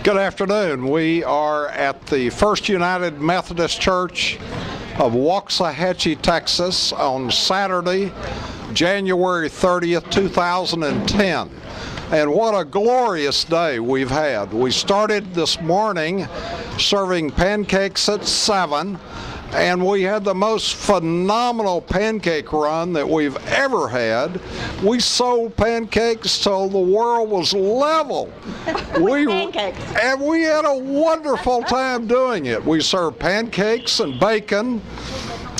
Good afternoon. We are at the First United Methodist Church of Waxahachie, Texas on Saturday, January 30th, 2010. And what a glorious day we've had. We started this morning serving pancakes at 7, and we had the most phenomenal pancake run that we've ever had. We sold pancakes till the world was level. Pancakes. And we had a wonderful time doing it. We served pancakes and bacon.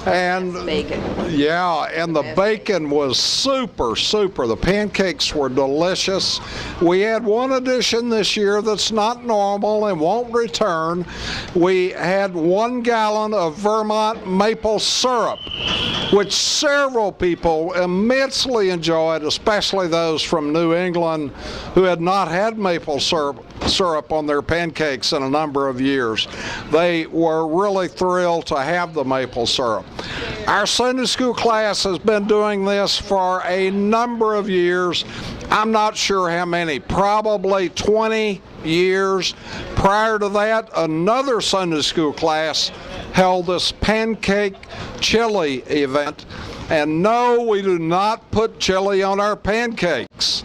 And Bacon. yeah, and the bacon was super. The pancakes were delicious. We had one addition this year that's not normal and won't return. We had 1 gallon of Vermont maple syrup, which several people immensely enjoyed, especially those from New England who had not had maple syrup on their pancakes in a number of years. They were really thrilled to have the maple syrup. Our Sunday school class has been doing this for a number of years. I'm not sure how many, probably 20 years. Prior to that, another Sunday school class held this pancake chili event. And no, we do not put chili on our pancakes.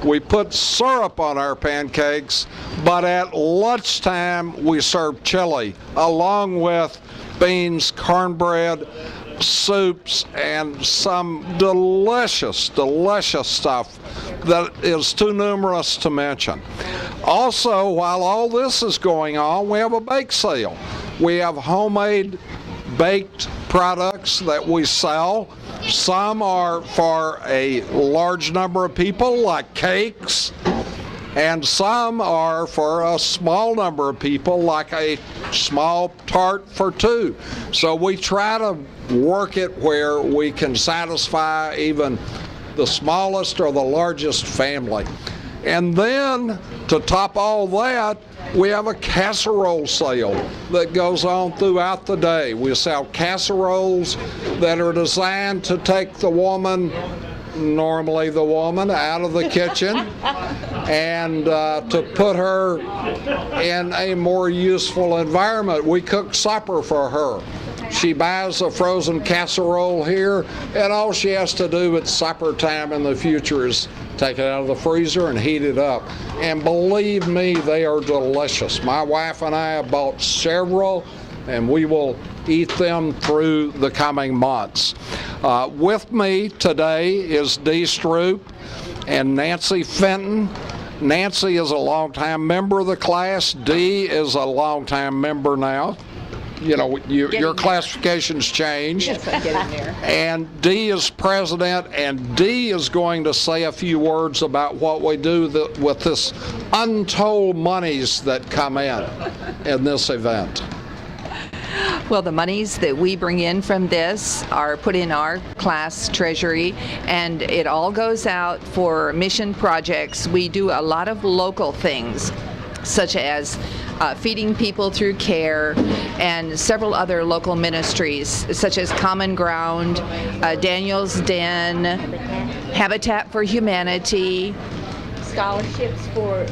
We put syrup on our pancakes, but at lunchtime we serve chili along with beans, cornbread, soups, and some delicious stuff that is too numerous to mention. Also, while all this is going on, we have a bake sale. We have homemade baked products that we sell. Some are for a large number of people, like cakes, and some are for a small number of people, like a small tart for 2. So we try to work it where we can satisfy even the smallest or the largest family. And then, to top all that, we have a casserole sale that goes on throughout the day. We sell casseroles that are designed to take the woman, normally the woman, out of the kitchen and to put her in a more useful environment. We cook supper for her. She buys a frozen casserole here, and all she has to do at supper time in the future is take it out of the freezer and heat it up. And believe me, they are delicious. My wife and I have bought several, and we will eat them through the coming months. With me today is Dee Stroop and Nancy Fenton. Nancy is a longtime member of the class. Dee is a longtime member now. You know, your classifications changed. Yes, I'm getting there. And Dee is president, and Dee is going to say a few words about what we do with this untold monies that come in this event. Well, the monies that we bring in from this are put in our class treasury, and it all goes out for mission projects. We do a lot of local things, such as feeding people through care, and several other local ministries, such as Common Ground, Daniel's Den, Habitat for Humanity. Scholarships for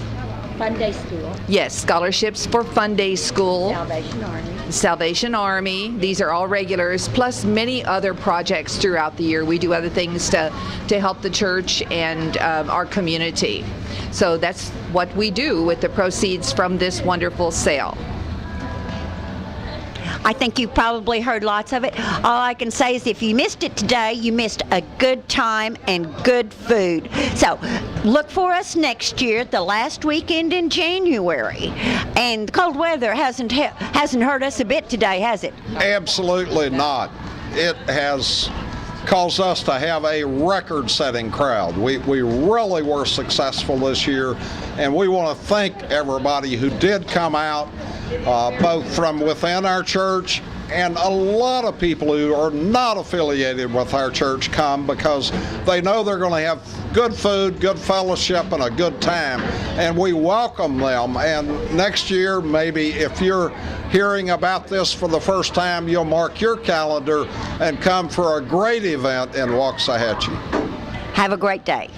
Fun Day School. Yes, scholarships for Fun Day School. Salvation Army. Salvation Army. These are all regulars, plus many other projects throughout the year. We do other things to help the church and our community. So that's what we do with the proceeds from this wonderful sale. I think you've probably heard lots of it. All I can say is if you missed it today, you missed a good time and good food. So look for us next year, the last weekend in January. And the cold weather hasn't hurt us a bit today, has it? Absolutely not. It has caused us to have a record-setting crowd. We really were successful this year, and we want to thank everybody who did come out, both from within our church, and a lot of people who are not affiliated with our church come because they know they're going to have good food, good fellowship, and a good time, and we welcome them. And next year, maybe if you're hearing about this for the first time, you'll mark your calendar and come for a great event in Waxahachie. Have a great day.